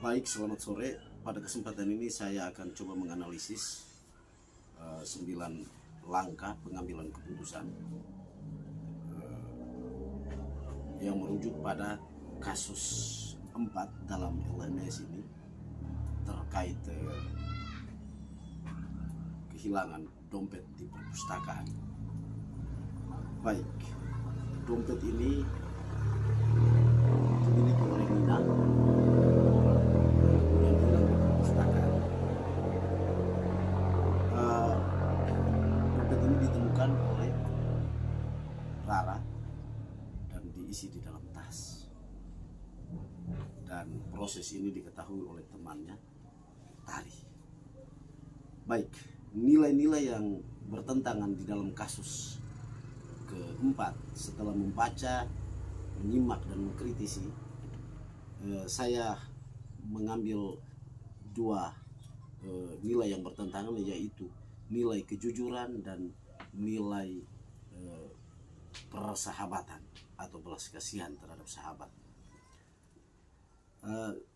Baik, selamat sore. Pada kesempatan ini saya akan coba menganalisis 9 langkah pengambilan keputusan yang merujuk pada kasus 4 dalam LMS ini terkait kehilangan dompet di perpustakaan. Baik, dompet ini dimiliki oleh Nina, kemudian hilang di perpustakaan. Dompet ini ditemukan oleh Rara dan diisi di dalam tas. Dan proses ini diketahui oleh temannya, Tari. Baik, nilai-nilai yang bertentangan di dalam kasus keempat setelah membaca, menyimak dan mengkritisi, saya mengambil dua nilai yang bertentangan, yaitu nilai kejujuran dan nilai persahabatan atau belas kasihan terhadap sahabat.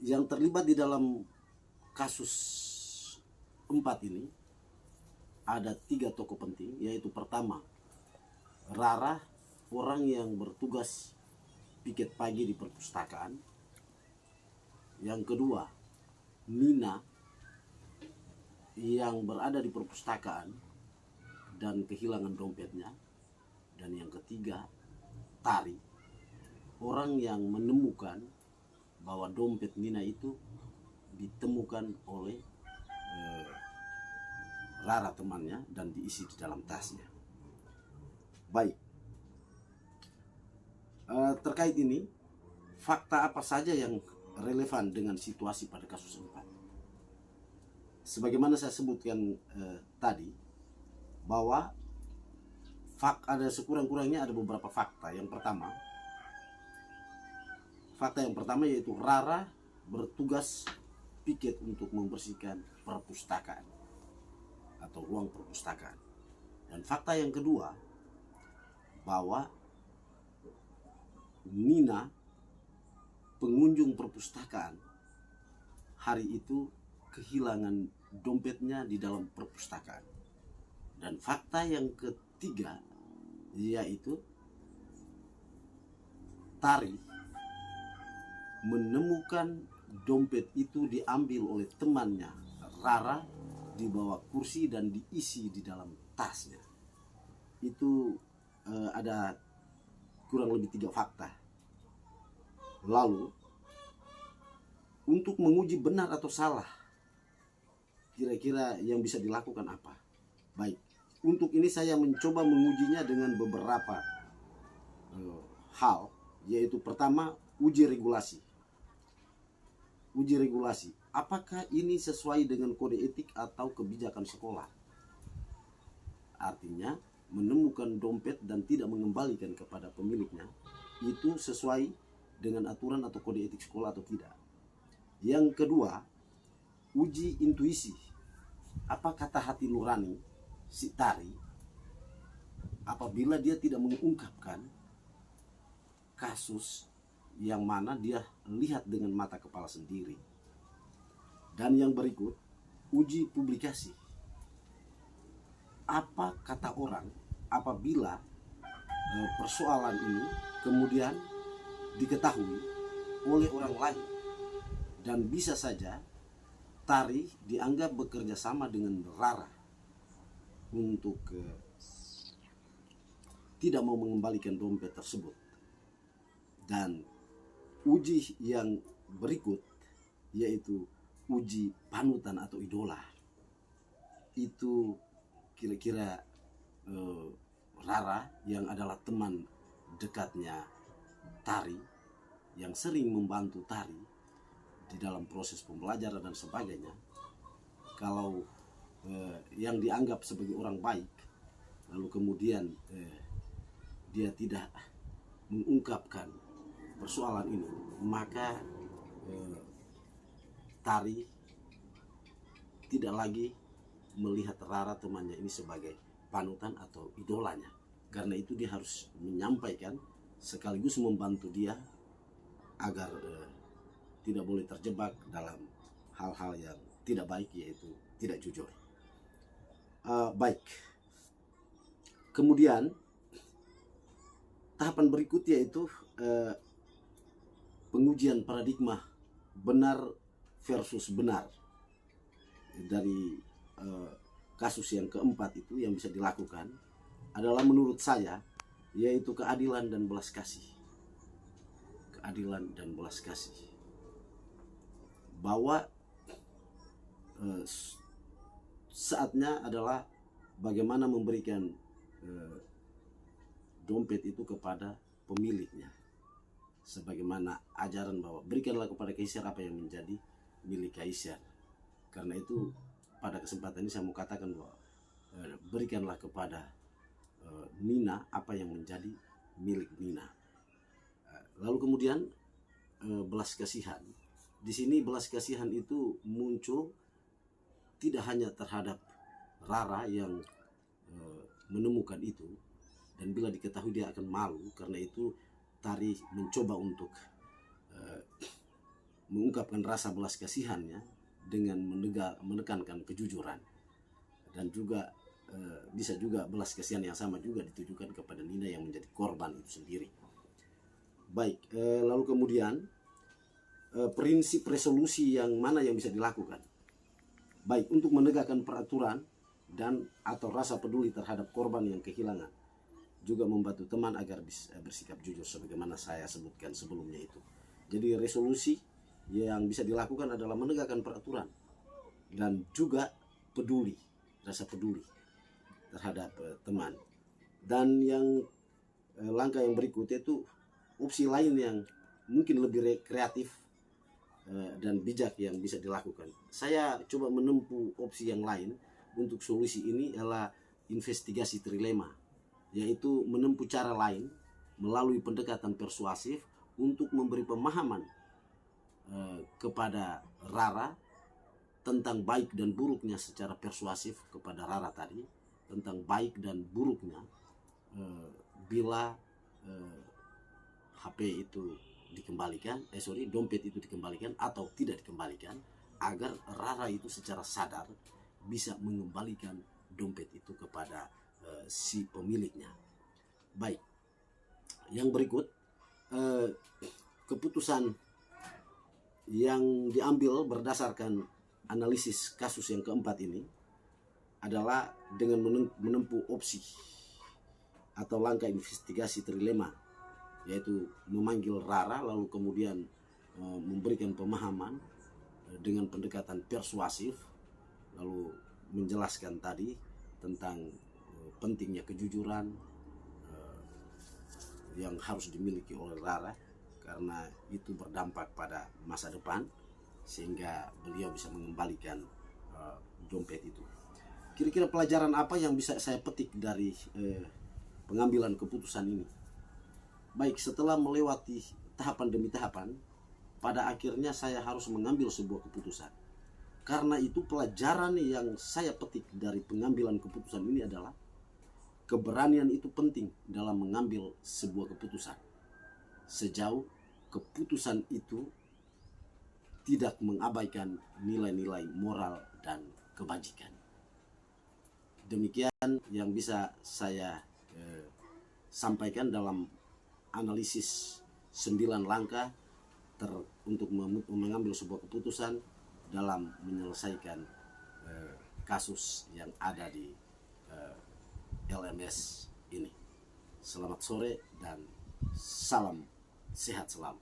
Yang terlibat di dalam kasus 4 ini ada 3 tokoh penting, yaitu pertama Rara, orang yang bertugas piket pagi di perpustakaan. Yang kedua, Nina yang berada di perpustakaan dan kehilangan dompetnya. Dan yang ketiga, Tari, orang yang menemukan bahwa dompet Nina itu ditemukan oleh Rara temannya dan diisi di dalam tasnya. Baik, terkait ini, fakta apa saja yang relevan dengan situasi pada kasus 4? Sebagaimana saya sebutkan tadi, bahwa ada sekurang-kurangnya ada beberapa fakta. Fakta yang pertama yaitu Rara bertugas piket untuk membersihkan perpustakaan atau ruang perpustakaan. Dan fakta yang kedua, bahwa Nina, pengunjung perpustakaan, hari itu kehilangan dompetnya di dalam perpustakaan. Dan fakta yang ketiga yaitu Tari menemukan dompet itu diambil oleh temannya Rara di bawah kursi dan diisi di dalam tasnya. Itu ada kurang lebih 3 fakta. Lalu untuk menguji benar atau salah, kira-kira yang bisa dilakukan apa? Baik, untuk ini saya mencoba mengujinya dengan beberapa hal, yaitu pertama, uji regulasi. Uji regulasi, apakah ini sesuai dengan kode etik atau kebijakan sekolah? Artinya, menemukan dompet dan tidak mengembalikan kepada pemiliknya itu sesuai dengan aturan atau kode etik sekolah atau tidak. Yang kedua, uji intuisi. Apa kata hati nurani si Tari apabila dia tidak mengungkapkan kasus yang mana dia lihat dengan mata kepala sendiri. Dan yang berikut, uji publikasi. Apa kata orang apabila persoalan ini kemudian diketahui oleh orang lain, dan bisa saja Tari dianggap bekerja sama dengan Rara untuk tidak mau mengembalikan dompet tersebut. Dan uji yang berikut yaitu uji panutan atau idola. Itu kira-kira Rara yang adalah teman dekatnya Tari, yang sering membantu Tari di dalam proses pembelajaran dan sebagainya. Kalau yang dianggap sebagai orang baik, lalu kemudian dia tidak mengungkapkan persoalan ini, maka Tari tidak lagi melihat Rara temannya ini sebagai panutan atau idolanya. Karena itu dia harus menyampaikan sekaligus membantu dia agar tidak boleh terjebak dalam hal-hal yang tidak baik, yaitu tidak jujur. Baik. Kemudian tahapan berikutnya yaitu pengujian paradigma benar versus benar dari kasus yang keempat itu yang bisa dilakukan adalah menurut saya yaitu keadilan dan belas kasih. Keadilan dan belas kasih. Bahwa saatnya adalah bagaimana memberikan dompet itu kepada pemiliknya. Sebagaimana ajaran bahwa berikanlah kepada kaisar apa yang menjadi milik kaisar. Karena itu pada kesempatan ini saya mau katakan bahwa berikanlah kepada Nina apa yang menjadi milik Nina. Lalu kemudian belas kasihan. Di sini belas kasihan itu muncul tidak hanya terhadap Rara yang menemukan itu, dan bila diketahui dia akan malu. Karena itu Tari mencoba untuk mengungkapkan rasa belas kasihannya dengan menekankan kejujuran, dan juga bisa juga belas kasihan yang sama juga ditujukan kepada Nina yang menjadi korban itu sendiri. Baik, lalu kemudian prinsip resolusi yang mana yang bisa dilakukan? Baik, untuk menegakkan peraturan dan atau rasa peduli terhadap korban yang kehilangan, juga membantu teman agar bisa bersikap jujur sebagaimana saya sebutkan sebelumnya itu. Jadi resolusi yang bisa dilakukan adalah menegakkan peraturan dan juga peduli, rasa peduli terhadap teman. Dan yang langkah yang berikutnya itu opsi lain yang mungkin lebih kreatif dan bijak yang bisa dilakukan. Saya coba menempuh opsi yang lain untuk solusi ini adalah investigasi trilema, yaitu menempuh cara lain melalui pendekatan persuasif untuk memberi pemahaman kepada Rara tentang baik dan buruknya secara persuasif kepada Rara tadi, tentang baik dan buruknya bila HP itu dikembalikan, dompet itu dikembalikan atau tidak dikembalikan, agar Rara itu secara sadar bisa mengembalikan dompet itu kepada si pemiliknya. Baik, yang berikut keputusan yang diambil berdasarkan analisis kasus yang keempat ini adalah dengan menempuh opsi atau langkah investigasi trilema, yaitu memanggil Rara lalu kemudian memberikan pemahaman dengan pendekatan persuasif, lalu menjelaskan tadi tentang pentingnya kejujuran yang harus dimiliki oleh Rara karena itu berdampak pada masa depan sehingga beliau bisa mengembalikan dompet itu. Kira-kira pelajaran apa yang bisa saya petik dari pengambilan keputusan ini? Baik, setelah melewati tahapan demi tahapan, pada akhirnya saya harus mengambil sebuah keputusan. Karena itu pelajaran yang saya petik dari pengambilan keputusan ini adalah keberanian itu penting dalam mengambil sebuah keputusan. Sejauh keputusan itu tidak mengabaikan nilai-nilai moral dan kebajikan. Demikian yang bisa saya sampaikan dalam analisis 9 langkah untuk mengambil sebuah keputusan dalam menyelesaikan kasus yang ada di LMS ini. Selamat sore dan salam sehat selalu.